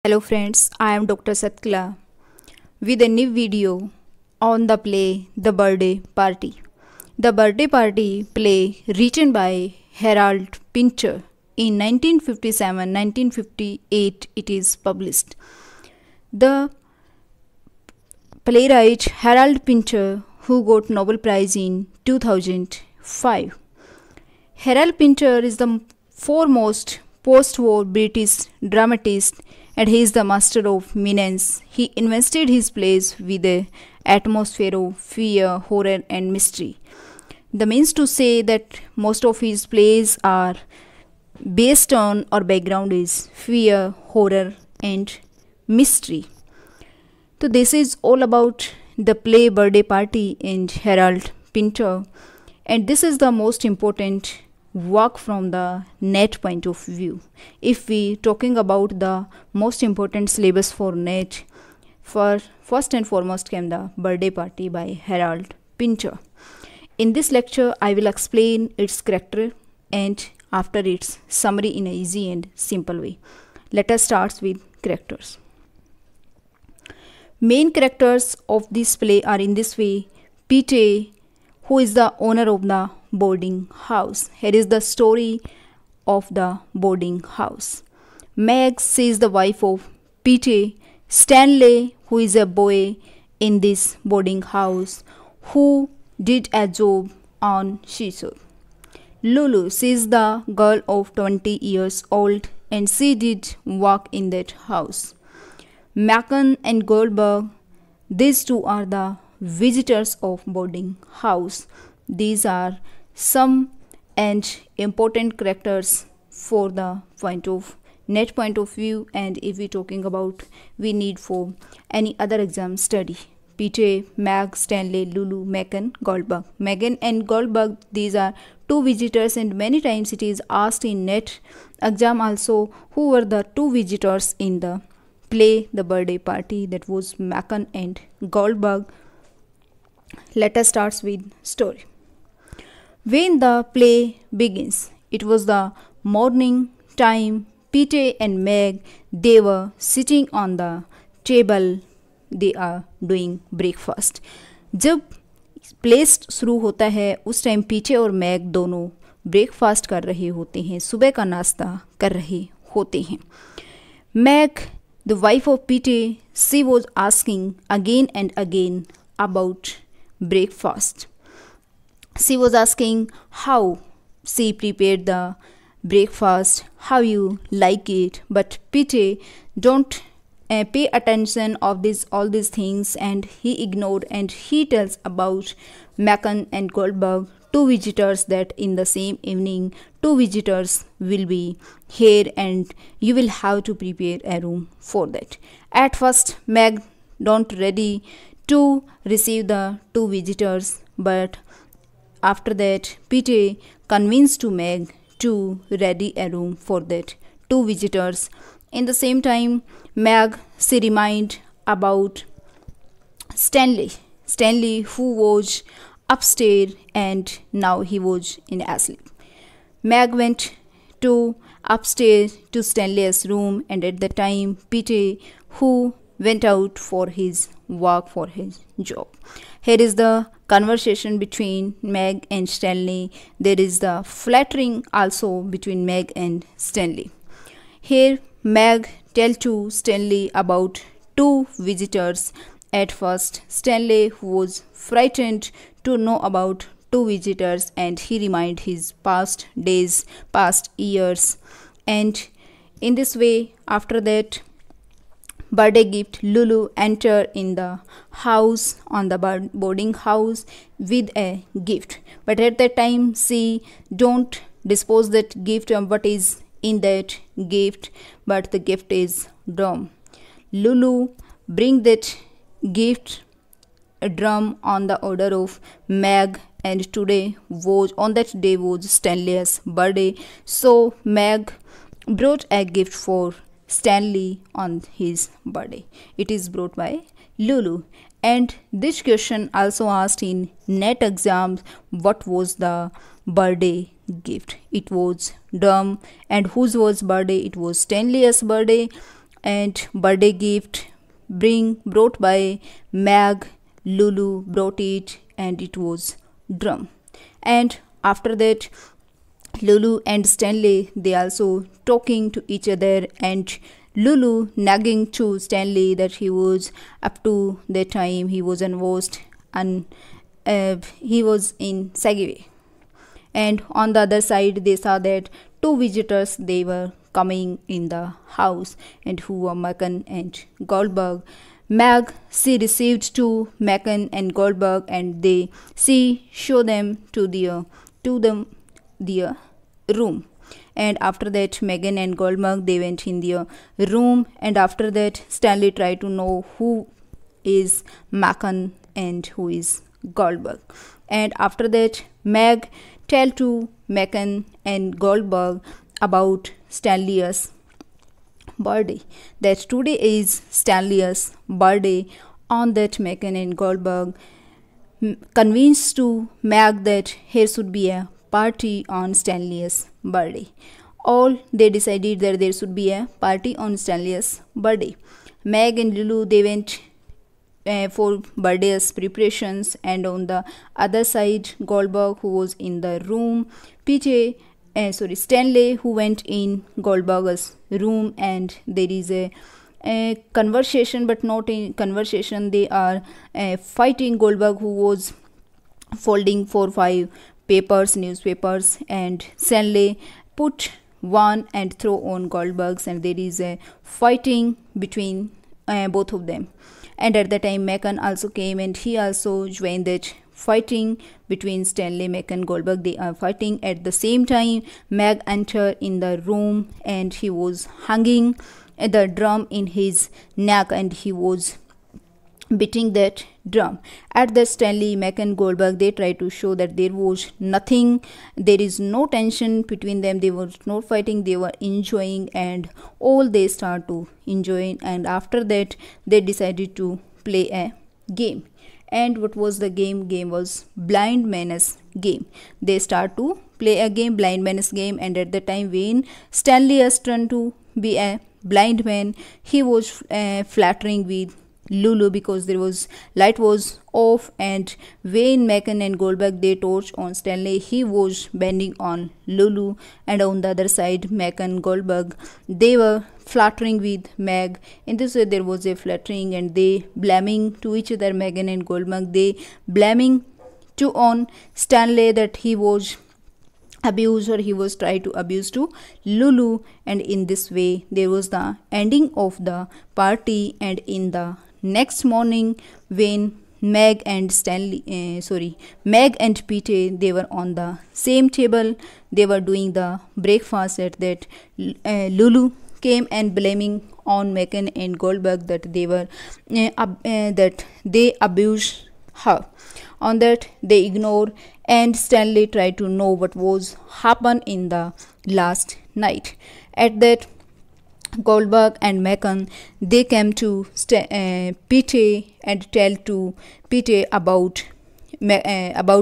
Hello friends, I am Dr. Satkala with a new video on the play The Birthday Party. The Birthday Party play written by Harold Pinter in 1957-1958 it is published. The playwright Harold Pinter who got Nobel Prize in 2005. Harold Pinter is the foremost post-war British dramatist and he is the master of menace. He invested his plays with an atmosphere of fear, horror and mystery. The means to say that most of his plays are based on or background is fear, horror and mystery. So this is all about the play Birthday Party and Harold Pinter, and this is the most important work from the NET point of view. If we talking about the most important syllabus for NET, for first and foremost came the Birthday Party by Harold Pinter. In this lecture I will explain its character and after its summary in an easy and simple way. Let us start with characters. Main characters of this play are in this way: Pete, who is the owner of the boarding house. Here is the story of the boarding house. Meg, she is the wife of Pete. Stanley, who is a boy in this boarding house who did a job on seashore. Lulu, she is the girl of 20 years old and she did work in that house. Macon and Goldberg, these two are the visitors of boarding house. These are some and important characters for the NET point of view, and if we talking about we need for any other exam study. Pete, Meg, Stanley, Lulu, Macon, Goldberg. Megan and Goldberg, these are two visitors and many times it is asked in NET exam also who were the two visitors in the play The Birthday Party, that was Macon and Goldberg. Let us start with story. When the play begins, it was the morning time. Pete and Meg, they were sitting on the table. They are doing breakfast. जब play शुरू होता है उस time पीटे और mag दोनों breakfast कर रहे होते हैं, सुबह का नाश्ता कर रहे होते हैं. Mag, the wife of Pete, she was asking again and again about breakfast. She was asking how she prepared the breakfast, how you like it, but Pete don't pay attention of all these things and he ignored and he tells about Macon and Goldberg, two visitors, that in the same evening two visitors will be here and you will have to prepare a room for that. At first Meg don't ready to receive the two visitors, but after that Pete convinced to Meg to ready a room for that two visitors. In the same time Meg, she remind about Stanley who was upstairs and now he was in asleep. Meg went to upstairs to Stanley's room and at the time Pete who went out for his work for his job. Here is the conversation between Meg and Stanley. There is the flattering also between Meg and Stanley. Here Meg tell to Stanley about two visitors. At first Stanley was frightened to know about two visitors and he remind his past days, past years, and in this way after that birthday gift, Lulu enter in the house on the boarding house with a gift, but at that time she don't dispose that gift of what is in that gift, but the gift is drum. Lulu bring that gift a drum on the order of Meg, and today was on that day was Stanley's birthday, so Meg brought a gift for Stanley on his birthday. It is brought by Lulu, and this question also asked in NET exams, what was the birthday gift? It was drum. And whose was birthday? It was Stanley's birthday. and birthday gift brought by Meg. Lulu brought it, and it was drum. And after that, Lulu and Stanley, they also talking to each other, and Lulu nagging to Stanley that he was up to that time he was unwashed and he was in Sagaway. And on the other side they saw that two visitors they were coming in the house, and who were Macon and Goldberg. Meg, she received two Macon and Goldberg, and she show them to their room. And after that, Megan and Goldberg they went in their room, and after that Stanley tried to know who is Macon and who is Goldberg. And after that, Meg tell to Macon and Goldberg about Stanley's birthday, that today is Stanley's birthday. On that, Macon and Goldberg convinced to Meg that here should be a party on Stanley's birthday. All they decided that there should be a party on Stanley's birthday. Meg and Lulu they went for birthday's preparations, and on the other side Goldberg, who was in the room, Stanley, who went in Goldberg's room, and there is a conversation, but not in conversation, they are fighting. Goldberg, who was folding 4-5 newspapers, and Stanley put one and throw on Goldberg's, and there is a fighting between both of them. And at the time Macon also came, and he also joined that fighting between Stanley, Macon, Goldberg. They are fighting. At the same time, Meg entered in the room, and he was hanging the drum in his neck, and he was beating that drum. At the Stanley, Macon, Goldberg they tried to show that there was nothing, there is no tension between them, they were not fighting, they were enjoying, and all they start to enjoy. And after that they decided to play a game. And what was the game? Game was blind man's game. They start to play a game, blind man's game. And at the time when Stanley has turned to be a blind man, he was flattering with Lulu because there was light was off, and when Macon and Goldberg they torch on Stanley, he was bending on Lulu. And on the other side, Macon, Goldberg they were flattering with Meg. In this way there was a flattering, and they blaming to each other. Megan and Goldberg they blaming to on Stanley that he was abused, or he was trying to abuse to Lulu. And in this way there was the ending of the party. And in the next morning, when Meg and Pete they were on the same table, they were doing the breakfast. At that Lulu came and blaming on Macon and Goldberg that they were that they abused her. On that they ignored, and Stanley tried to know what was happened in the last night. At that, Goldberg and Macon they came to Pete and tell to Pete about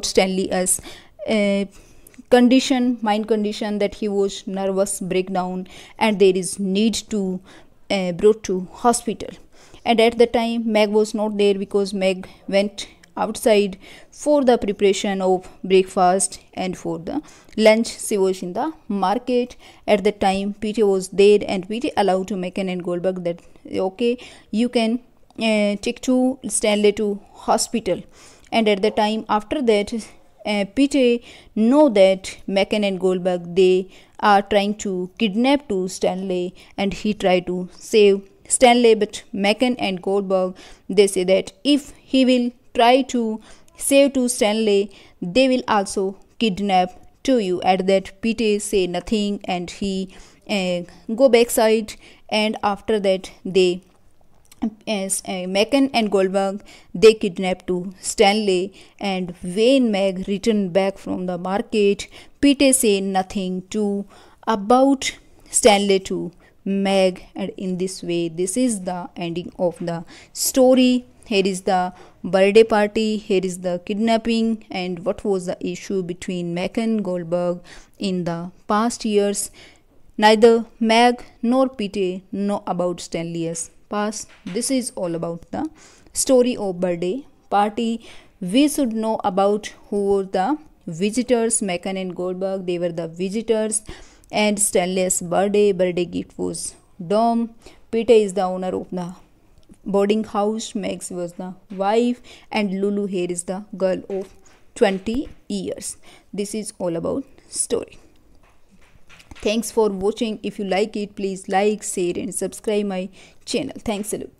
Stanley as mind condition, that he was nervous breakdown, and there is need to brought to hospital. And at the time Meg was not there, because Meg went outside for the preparation of breakfast, and for the lunch she was in the market. At the time Pete was there, and Pete allowed to Macon and Goldberg that okay, you can take to Stanley to hospital. And at the time after that Pete know that Macon and Goldberg they are trying to kidnap to Stanley, and he tried to save Stanley. But Macon and Goldberg they say that if he will try to save to Stanley, they will also kidnap to you. At that Pete say nothing, and he go backside. And after that they Macon and Goldberg they kidnapped to Stanley. And when Meg returned back from the market, Pete say nothing to about Stanley to Meg. And in this way this is the ending of the story. Here is the birthday party, here is the kidnapping, and what was the issue between Macon Goldberg in the past years. Neither Meg nor Peter know about Stanley's past. This is all about the story of birthday party. We should know about who were the visitors. Macon and Goldberg, they were the visitors. And Stanley's birthday gift was Dom. Peter is the owner of the boarding house. Max was the wife, and Lulu here is the girl of 20 years. This is all about story. Thanks for watching. If you like it, please like, share and subscribe my channel. Thanks a lot.